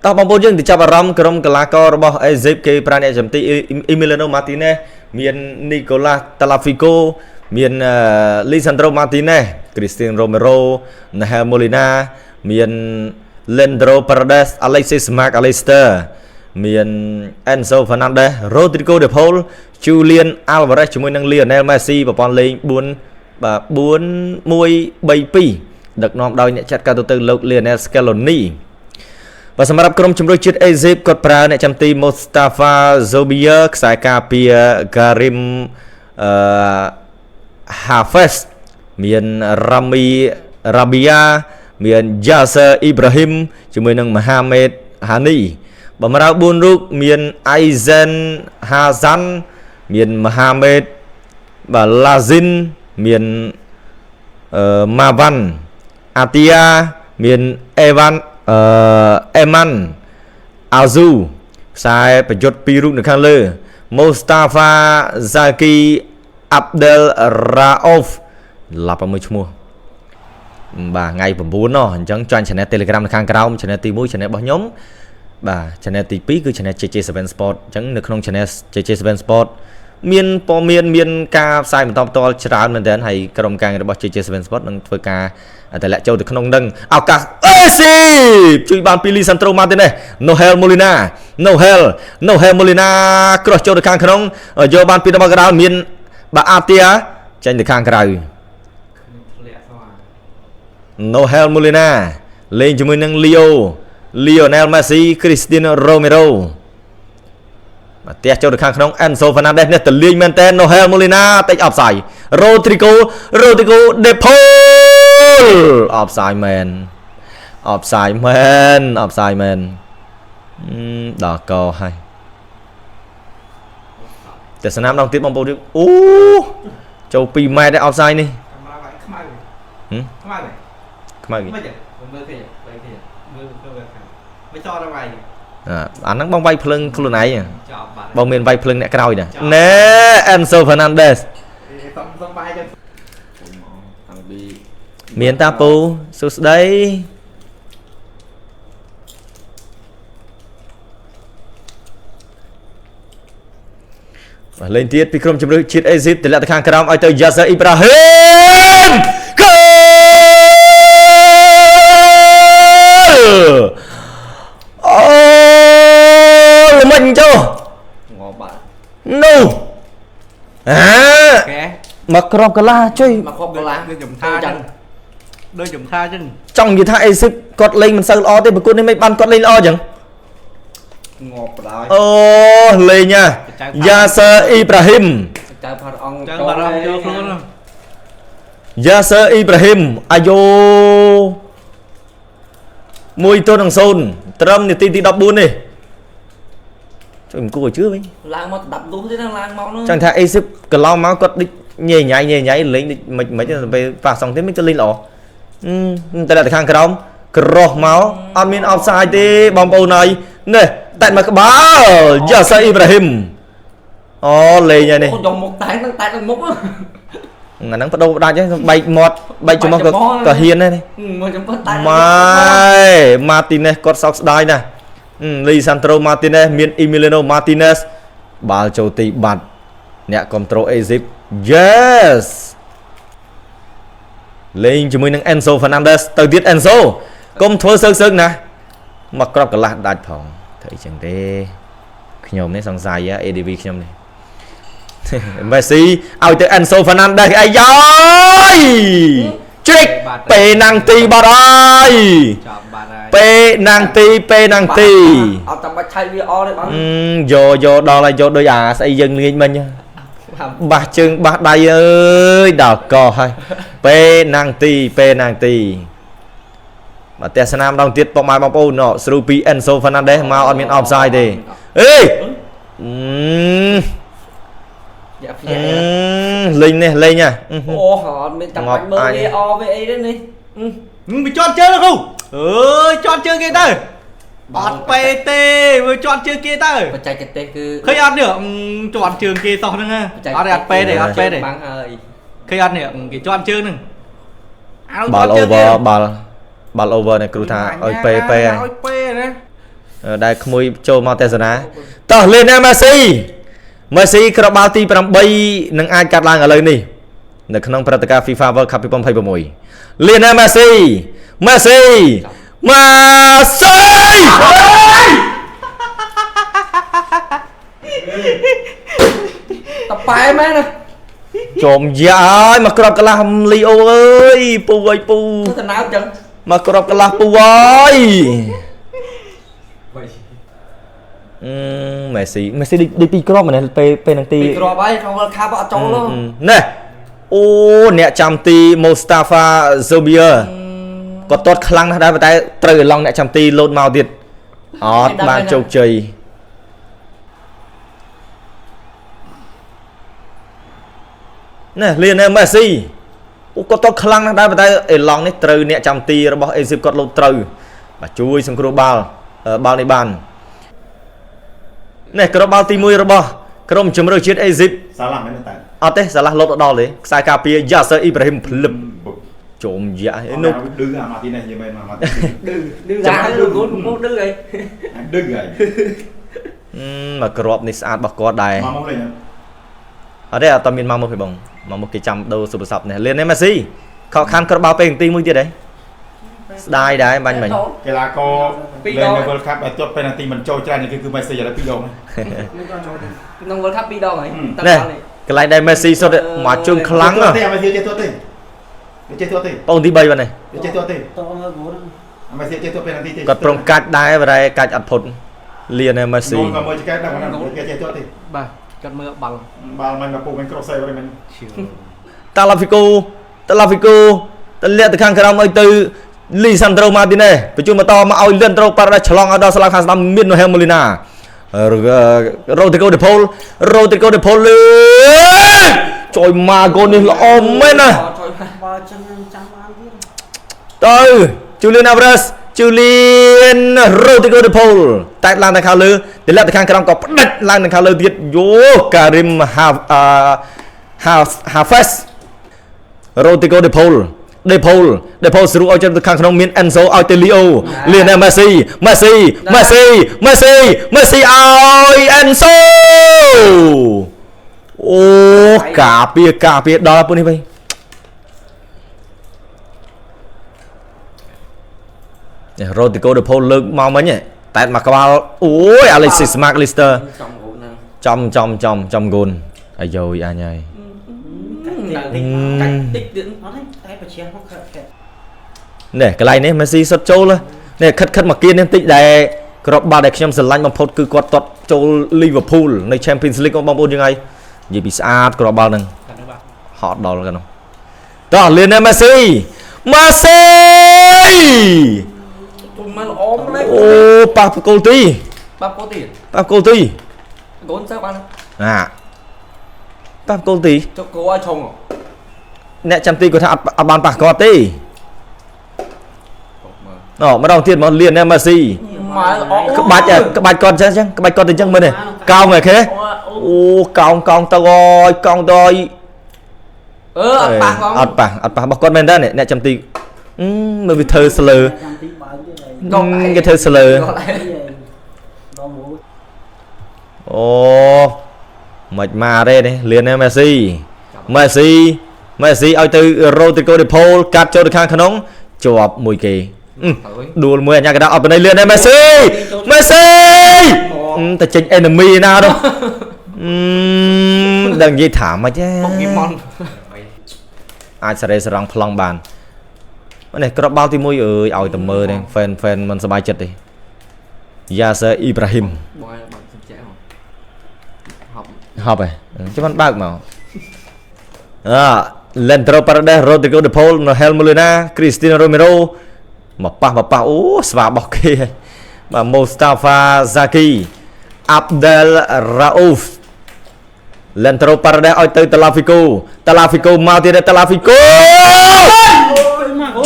ตอนบางคนยังติดจับอารมณ์กรมกลากรบอกไอเซฟเกย์ปราณีจำตีอิมิเลโนมาติเน่เมียนนิโคลัสตาลาฟิโกเมียนลิซันโดรมาติเน่คริสเตียนโรเมโรนาฮาโมลินาเมียนเลนโดรปาราเดสอเล็กซิสมาร์กอลิสเตอร์เมียนเอนโซฟานันเดสโรดริโกเดพอลจูเลียนอัลวาเรสจมูกนังเลียนเนลเมซี่ปปอนเลงบุญมวยใบปีดักน้องดอยเนี่ยจัดการตัวตึงโลกเลียนเนลสเกลโลนีvàสำหรับกรมชมรมจิตเอซิปกดปราเนี่ยจำตีมุสตาฟาโซบีเยอร์สายกาเปียการิมฮาเฟสเมียนราบียาเมียนยาเซอร์อิบราฮิมจมูกนังมหาเมดฮานีบำราบุญรุกเมียนไอเซนฮาซันเมียนมหาเมดบาลาซินเมียนมาวันอาติยาเมียนเอวันเอมันอาซูสายประยุทธ์ปีรุกในข้างเลือมุสตาฟาซากีอับเดลราอฟหลับมือชั่วโมงบ่าไงผมพูดเนาะจังจอยชนะเทเลกราฟในข้างกระเราชนะตีมุ้ยชนะบ่อยมบ่าชนะตีปีคือชนะเจเจสเปนสปอร์ตจังในขนมชนะเจเจสเปนสปอร์ตเมียนปอเมียนกาใส่เหมือนตอชราเหมือนเดิมให้กรมการระบบเจเจสเปนสปอร์ตนั่งเพื่อกาแต่ละเจ้าถึงขนมดังเอากาเอซิช่วยบานปิลิซันโตรมาติเน่โนเฮลโมลินาโนเฮลโมลินากรอสเจ้าถึงข้างขนมโยบานปิดมากระดาเมียนบาอาเตียใจถึงข้างกระดาโนเฮลโมลินาเล่นจมูกนังลีโอเนลเมซี่คริสเตียโนโรเมโรมาเตะเจ้าข้างขนมเอนโซฟานันเดสเนี่ยตะลีแมนเตนโนเฮลโมลินาเตะออฟไซด์โรดริโกเดพอลออฟไซด์แมนดอกกอให้แต่สนามดองติดบอลโปรดิโอ้เจ้าปีใหม่ได้ออฟไซด์นี่ไม่ชอบอะไรอันนั้นบางใบเพลิงคลุนไหนบางเมียนใบเพลิงเนี่ยกระดอยเนี่ยเน่เอนโซฟานันเดสเมียนตาปูสุดได้เล่นเทียดพิกรมจำรึกชิดเอซิปแต่ละทางกระดามไอเตอร์ยาเซอร์อิบราฮิมmình cho ngọt bạn no mặc crop cala chơi mặc crop cala đôi chùm tha chứ trong như thay sức cọt lên mình sao lo thế mà cô nên mấy ban cọt lên lo chẳng ngọt lại ô lên nha Yasser Ibrahim Yasser Ibrahim ayo mùi tôi đằng sôn trâm thì tí đọc buôn đi cho mình cua chưa vậy lang máu đập luôn thế đang lang máu nữa chẳng thay Egypt cờ lao máu có đi nhảy lên mấy cái về phạt xong thế mới cho lên lọ tại là khang cái đó máu admin offside đi bóng bầu này nè tại mà cái báo Yasser Ibrahim lên nha này dùng một tay đang múc á ngắn nắng bắt đầu đai chứ bay cho mong cả hiền này mai Martinez có sọc đai nè Lisandro Martinez miền Emiliano Martinez bao châu tị bạt nè control Egypt yes lên cho mình Enzo Fernandez từ tiết Enzo công thua sơ nè mặc crop cả lạt đại phòng thấy chẳng thế nhom này sang dài á ADV nhom này Messi ao tới Enzo Fernandez ai dối trick penalty bật ơi penalty ở trong bạch thay video đấy bắn vô đó là vô đôi xây dừng lên mình nha ba chân ba đây ơi đào cò hay penalty mà Tess Nam đang tiết bóng mai bóng ô nọ Srupi Enzo Fernandez mau ăn miếng offside đi ê lên nè lên nha ô họ mình tập bánh mơ đi o với đấy này mày chọn chơi được không chọn chơi kia tới bọt pt mới chọn chơi kia tới chạy cái tê cứ khơi ăn được chọn trường kia to nữa ha ăn đẹp p để khơi ăn được cái chọn chơi nữa ball over này cửu thà ơi p này ដែលក្មួយចូលមកទេសនាតោះលេណាម៉ាស៊ីម៉ាស៊ីក្របបាល់ទី8នឹងអាចកាត់ឡើងឥឡូវនេះនៅក្នុងព្រឹត្តិការណ៍ FIFA World Cup 2026លេណាម៉ាស៊ីម៉ាស៊ីម៉ាស៊ីតប៉ែមែនណាចំយ៉ាអើយមកក្របកន្លះលីអូអើយពូអើយពូ ទៅណៅចឹង មកក្របកន្លះពូអើយម៉េស៊ីឌីពីក្របម្នេះពេលនឹងទីពីក្របហើយក្នុង World Cup អត់ចូលនោះណែអូអ្នកចាំទី Mustafa Zobier ក៏តតខ្លាំងណាស់ដែរប៉ុន្តែត្រូវឲ្យឡងអ្នកចាំទីលោតមកទៀតអត់បានជោគជ័យណែលៀនម៉េស៊ីអូក៏តតខ្លាំងណាស់ដែរប៉ុន្តែអេឡងនេះត្រូវអ្នកចាំទីរបស់អេស៊ីបគាត់លោតត្រូវបាទជួយសង្គ្រោះបាល់នេះបាននេះក្របបាល់ទី1របស់ក្រុមជម្រើសជាតិអេស៊ីបសាឡាមែនតែអត់ទេសាឡាលោតដល់ទេខ្សែការពារ Yasser Ibrahim ភ្លឹបជុំយ៉ានោះ ឌឺអាម៉ាទីនេះនិយាយមែនម៉ាទីឌឺចាំឌឺគូមកឌឺអីឌឺហើយមកក្របនេះស្អាតរបស់គាត់ដែរមកលេងអត់ទេអត់មានមកទេបងមកគេចាំដូរសុបស័ព្ទនេះលៀនម៉េស៊ីខកខានក្របបាល់ពេលទី1ទៀតហ៎ស្ដាយដែរបាញ់មិញកីឡាករលេងនៅ World Cup ឲ្យជាប់ពេនាទីមិនចូលច្រើនគឺម៉េស៊ីឥឡូវ2ដងក្នុង World Cup 2ដងហើយនេះកន្លែងដែលម៉េស៊ីសុទ្ធមកជើងខ្លាំងហ៎ទេម៉េស៊ីចេះទាត់ទេចេះទាត់ទេបងទី3បាទនេះចេះទាត់ទេម៉េស៊ីចេះទាត់ពេនាទីទេគាត់ព្រមកាច់ដែរបើតែកាច់អត់ផុតលៀនម៉េស៊ីក៏មើលចែកដល់ហ្នឹងគេចេះទាត់ទេបាទគាត់មើលបាល់មិនមកពូមិនគ្រុសសេវិញមិនតាឡាហ្វីកូទលាក់ទៅខាងក្រោមឲ្យទៅលីសាន់ដ្រូម៉ាទីណេសបញ្ជូនបន្តមកឲ្យលឿនត្រូប៉ារ៉ាឆ្លងឲ្យដល់ស្លាកខាងស្ដាំមាននូហេម៉ូលីណារ៉ូឌីហ្គោដេផូលលើជួយមកកូននេះល្អមែនណាទៅជូលៀនអាវរ៉េសរ៉ូឌីហ្គោដេផូលតែឡើងទៅខាងលើទម្លាក់ទៅខាងក្រោមក៏ផ្ដាច់ឡើងទៅខាងលើទៀតយូការីមហាហ្វេសរ៉ូឌីហ្គោដេផូលស្រុកឲ្យទៅខាងក្នុងមានអេនសូឲ្យទៅលីអូលៀនម៉េស៊ីឲ្យអេនសូអូការពារដល់ពុននេះវិញរ៉ូឌីហ្គោដេផូលលើកមកមិញតែមកក្បាលអូយអាឡេស៊ីសម៉ាក់លីស្ទ័រចំគូនអាយយអញហើយនេះកន្លែងនេះមេស៊ីសុតចូលនេះខិតមកគៀននេះបន្តិចដែលក្របបាល់ដែលខ្ញុំស្រឡាញ់បំផុតគឺគាត់ទាត់ចូលលីវើពូលនៅ Champions League បងប្អូនយ៉ាងហើយនិយាយពីស្អាតក្របបាល់ហ្នឹងហត់ដល់ហ្នឹងតោះលៀនមេស៊ីពុំមកល្អម្លេះអូប៉ះគោលទីកូនសើបានប៉ះគោលទីចុកគោឲ្យឆុងអ្នកចាំទីគាត់ថាអត់បានប៉ះគាត់ទេម្ដងទៀតមកលៀនម៉ាស៊ីក្បាច់គាត់អញ្ចឹងក្បាច់គាត់ទៅអញ្ចឹងមើលនេះកោងហ៎ខេអូកោងទៅអើយកោងទៅអត់ប៉ះរបស់គាត់មែនតើអ្នកចាំទីមើលវាធ្វើស្លើគេធ្វើស្លើអូមិនមកទេនេះលៀនម៉ាស៊ីឲ្យទៅរ៉ូឌីហ្គោដេផូលកាត់ចូលទៅខាងក្នុងជាប់មួយគេដួលមួយអញ្ញាកណ្ដាលអត់បណ្ដៃលឿនទេម៉េស៊ីតែចេញ enemy ណានោះដឹងនិយាយថាមិនទេប៉ុកគីម៉ុនអាចសរេសរងប្លង់បាននេះក្របបាល់ទី1អើយឲ្យតែមើលទេ fan មិនសប្បាយចិត្តទេ Yasser Ibrahim បងសុំចែកហប់ចាំមិនបើកមកLeandro Paredes Rodrigo de Paul Noel Molina Cristiano Romero មកប៉ះអូស្វារបស់គេបាទ Mustafa Zaki Abdel Rauf Leandro Paredes ឲ្យទៅ Tagliafico មកទៀត Tagliafico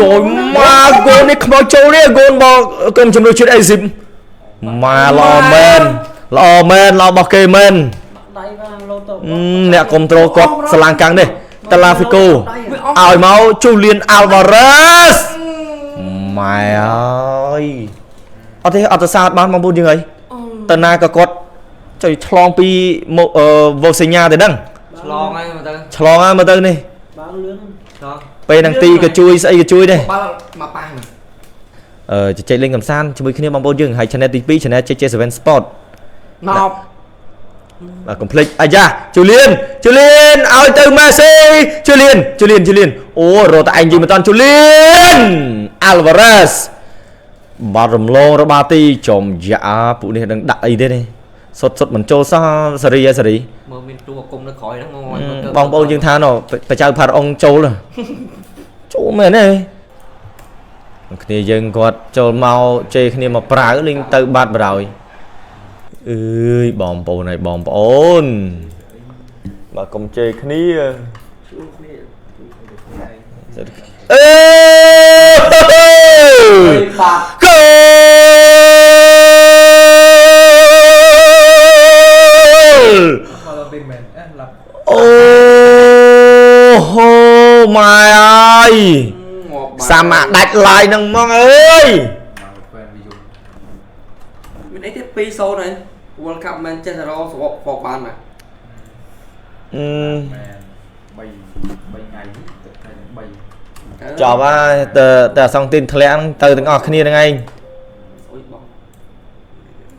ចូលមកគោលនេះខ្មោចចូលនេះគោលមកក្រុមជំនួសជាតិអេស៊ីបមកល្អមែនរបស់គេមែនអ្នកគ្រប់ត្រូលគាត់ស្លាងកាំងនេះ Tagliafico ឲ្យមក Julian Alvarez ម៉ែអើយ អត់ទេអត់ទៅសាទបានបងប្អូនយើងអីតាណាក៏គាត់ចុយឆ្លងពីវោសញ្ញាទៅដឹង ឆ្លងហើយមើលទៅ ឆ្លងហើយមើលទៅនេះ បើលឿនឆ្លង ពេលហ្នឹងទីក៏ជួយស្អីក៏ជួយដែរ បើមកប៉ះ ជជែកលេងកំសាន្តជាមួយគ្នាបងប្អូនយើងហើយ channel ទី2 channel JJ7 Sport ណប់ បាទកុំភ្លេចអាយ៉ាជូលៀនឲ្យទៅម៉េស៊ីជូលៀនអូរត់តែឯងយីមិនតាន់ជូលៀនអាល់វ៉ារ៉េសបាត់រំលងរបស់ទីចំយ៉ាពួកនេះនឹងដាក់អីទេនេះសុតមិនចូលសោះសេរីមើលមានតួគុំនៅក្រោយហ្នឹង បងប្អូនយើងថាណបច្ចៅផាត់អង្គចូលចូលមែនទេគ្នាយើងគាត់ចូលមកជេរគ្នាមកប្រើលេងទៅបាត់បរោយអើយបងប្អូនហើយបងប្អូនបាទកុំជេរគ្នាអេបាទ កូលអូហូម៉ែអើយសាមដាច់ឡាយនឹងមកអើយមានអីទៀត2-0ហើយ World Cup Manchester សរុបផកបានណា ចប់ហើយតែអសងទីនធ្លាក់ទៅទាំងអស់គ្នានឹងឯង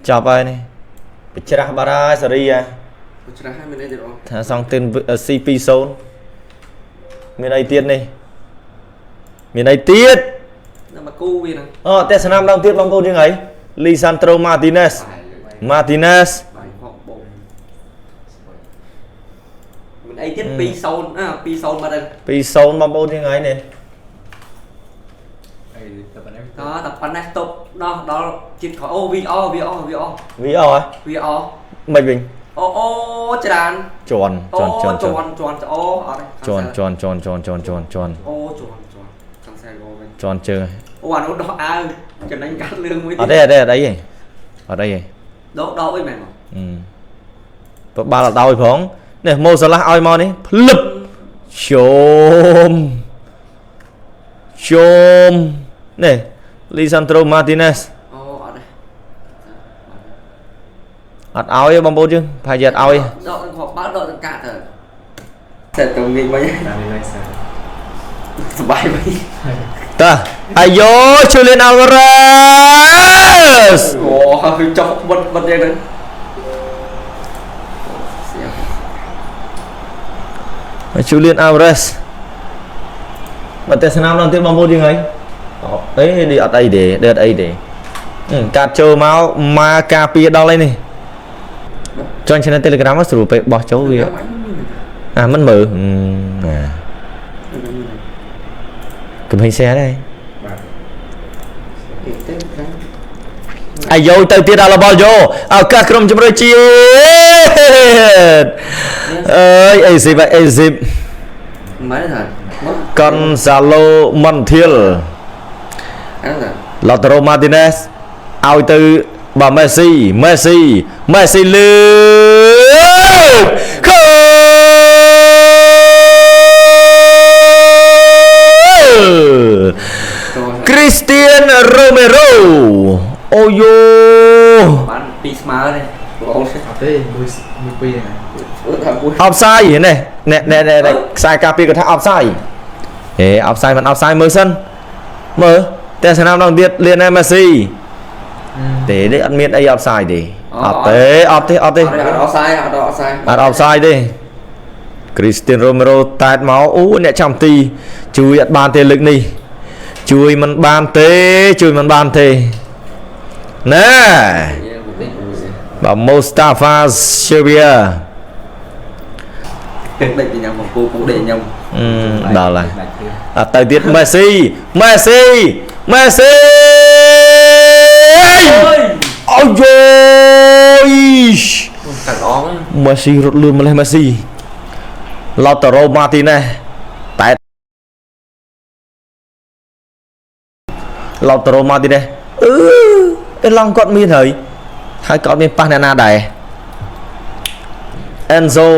ចប់ហើយនេះបច្រាស់បាត់ហើយសេរីហ៎បច្រាស់ហើយមានអីទៀតអត់ថាអសងទីន C20 មានអីទៀតនេះមានអីទៀតតែមកគូវាហ្នឹងអូតែស្នាមដល់ទៀតបងប្អូនយើងហើយ Lisandro Martinez មានអីទៀត 2-0 2-0 បាត់ហើយ 2-0 បងប្អូនយើងហើយនេះតែប៉ុណ្ណេះតប់ដល់ជាតិខអូ VR ហ៎ VR មិនវិញអូច្រើនជន់អូអត់ជន់ចង់សែកោវិញជន់ជើងអូអានោះដោះអាវចំណេញកាត់លឿងមួយទៀតអត់ទេដកអីមែនមកបាល់អត់ដោយផងនេះម៉ូសាឡាស់ឲ្យមកនេះភ្លឹបជុំនេះ Lisandro Martinez អូអត់ឲ្យបងប្អូនយើងប្រហែលជាអត់ឲ្យដកខកបើដកទាំងកាក់ទៅតែទៅវិញវិញសបាយវិញតើអាយ៉ូ Julian Alvarez អូហើយចុះបិទយ៉ាងហ្នឹងJulian Alvarez បើតែស្នាមដល់ទៀតបងប្អូនយើងហើយអេនេះអត់អីទេកាត់ចូលមកការពារដល់ឯនេះចុច channel Telegram មកស្រួលពេកបោះចូលវាមិនមើលកំហិញ share ដែរអាយ៉ូទៅទៀតដល់បលយោឱកាសក្រុមជម្រើសជាតិអើយអេស៊ីបម៉ែថា Gonzalo Montiel Lautaro Martinez ឲ្យទៅបាទ Messi លើ Christian Romero អូយូបាន2ស្មើទេបងអត់ទេមួយ2ហ្នឹងអបសាយនេះខ្សែការពារគាត់ថាអបសាយអបសាយមិនអបសាយមើលសិនមើលតែស្នាមដល់ទៀតលៀនមេស៊ីទេនេះអត់មានអីអបសាយទេអត់ទេអត់អបសាយទេ Christian Romero តែតមកអូអ្នកចាំទីជួយអត់បានទេលើកនេះជួយមិនបានទេណែបាទ Mustafa Shevia ពេកដេកញ៉ាំមកពូដេកញ៉ាំដល់ហើយអត់ទៅទៀត Messi អូយតាក់អង Messi រត់លឿនម្លេះ Messi Lautaro Martinez តែ Lautaro Martinez អឺឡងគាត់មានហើយគាត់មានប៉ះអ្នកណាដែរ Enzo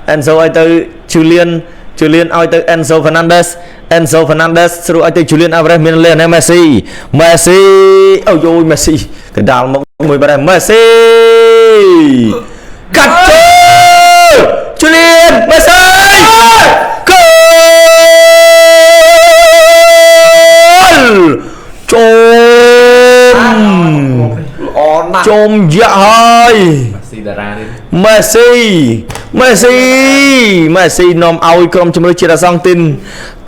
ឲ្យទៅ Julian Julian ឲ្យទៅ Enzo Fernandez ស្រួលឲ្យទៅ Julian Alvarez មាន Lionel Messi អូយ Messi កណ្ដាលមកមួយបាត់ហើយ Messi កាត់ចូល Julian Messi គោលជុំយ៉ាក់ហើយ Messi នាំឲ្យក្រុមជម្រើសជាតិអាសង់ទីន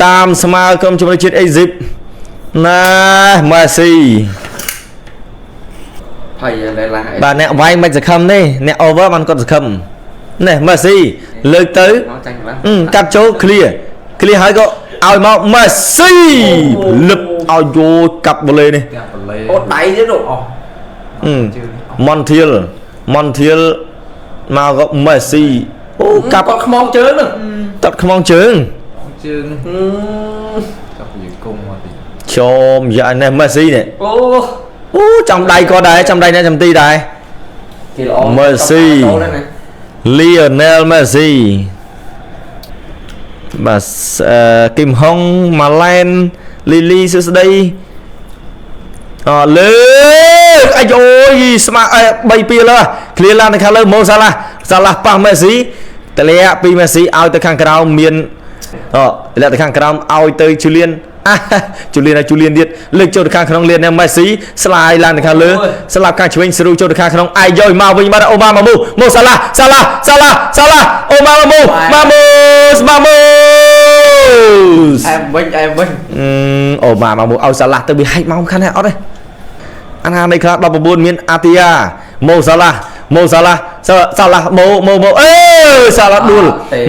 តាមស្មើក្រុមជម្រើសជាតិអេស៊ីបណា Messi ហើយឡើយឡា បាទអ្នកវាយមិនសង្ឃឹមទេអ្នក over បានគាត់សង្ឃឹមនេះ Messi លើកទៅកាត់ចូល clear ហើយក៏ឲ្យមក Messi លឹបឲ្យយោកាប់បលេនេះអូដៃទៀតអូMontiel មកក៏ Messi អូកាប់គាត់ខ្មងជើងហ្នឹងតាត់ខ្មងជើងកាប់យើងគុំមកទីជុំយ៉ានេះ Messi នេះអូចំដៃក៏ដែរចំដៃអ្នកចំទីដែរគេល្អ Messi Lionel Messi បាទគឹមហុងម៉ាឡែនលីលីសួស្ដីលើកអាយអូយស្មើ3-2លើឃ្លៀឡើងទៅខាងលើម៉ូសាឡាប៉ះ Messi តលាក់ពី Messi ឲ្យទៅខាងក្រោមមានតលាក់ទៅខាងក្រោមឲ្យទៅ Julian ទៀតលើកចូលទៅខាងក្នុងលាន Messi ស្លាយឡើងទៅខាងលើស្លាប់ខាងឆ្វេងស្រូវចូលទៅខាងក្នុងអាយយមកវិញមកអូម៉ាម៉ូសាឡាអូម៉ាម៉ូអែមវិញអូម៉ាម៉ូឲ្យសាឡាទៅវាហែកមកខាងនេះអត់ទេអាណានៃខ្លះ19មានអាទីយ៉ាម៉ូសាឡាម៉ូសាឡាអេសាឡាដួល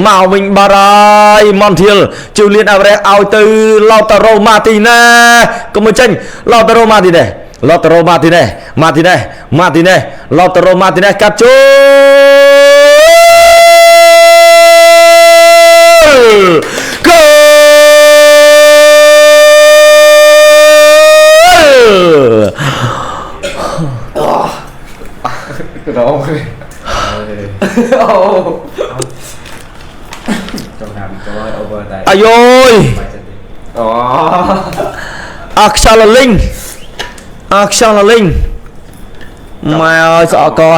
មកវិញបារហើយ Montiel Julian Alvarez ឲ្យទៅ Lautaro Martinez កុំមកចេញ Lautaro Martinez Lautaro Martinez កាត់ចូលគោលអាយយអាខ្យល់លីងម៉ែអើយស្អកអ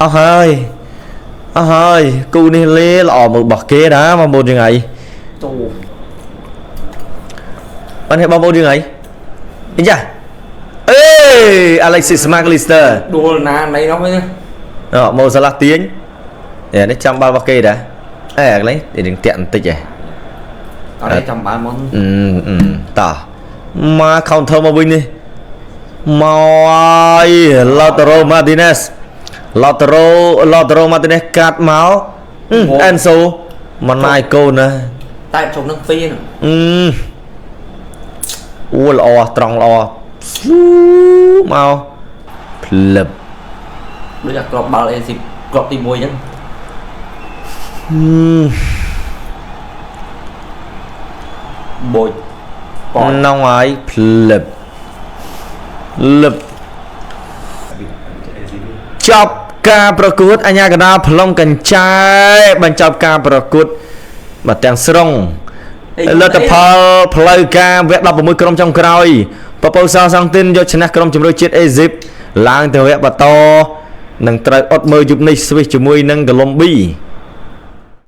ស់ហើយគូនេះលេល្អមើលរបស់គេណាបងប្អូនយ៉ាងไงបានហេបងប្អូនយ៉ាងไงអីចាអេ Alexis McAllister ដួលណាណៃនោះវិញម៉ូសាឡាទាញនេះចាំបាល់របស់គេដែរអេកន្លែងរៀងតាក់បន្តិចឯងអត់ចាំបាល់មកតោះមក counter មកវិញនេះមកហើយ Lautaro Martinez កាត់មក Enzo មិនណាយកូនណាតែជុំនឹងហ្វីហ្នឹងអូល្អត្រង់ល្អមកផ្លឹបដូចអាក្របបាល់ A10 ក្របទី1អញ្ចឹងបូចប៉នងហើយផ្លឹបចប់ការប្រកួតអញ្ញាកណ្ដាលប្លង់កញ្ចែបញ្ចប់ការប្រកួតមកទាំងស្រុងលទ្ធផលផ្លូវការវគ្គ16ក្រុមចុងក្រោយប៉ប៉ូសាសង់ទីនយកឈ្នះក្រុមជម្រើសជាតិអេស៊ីបឡើងទៅវគ្គបន្តនឹងត្រូវអត់មើលយប់នេះស្វីសជាមួយនឹងកូឡុំប៊ី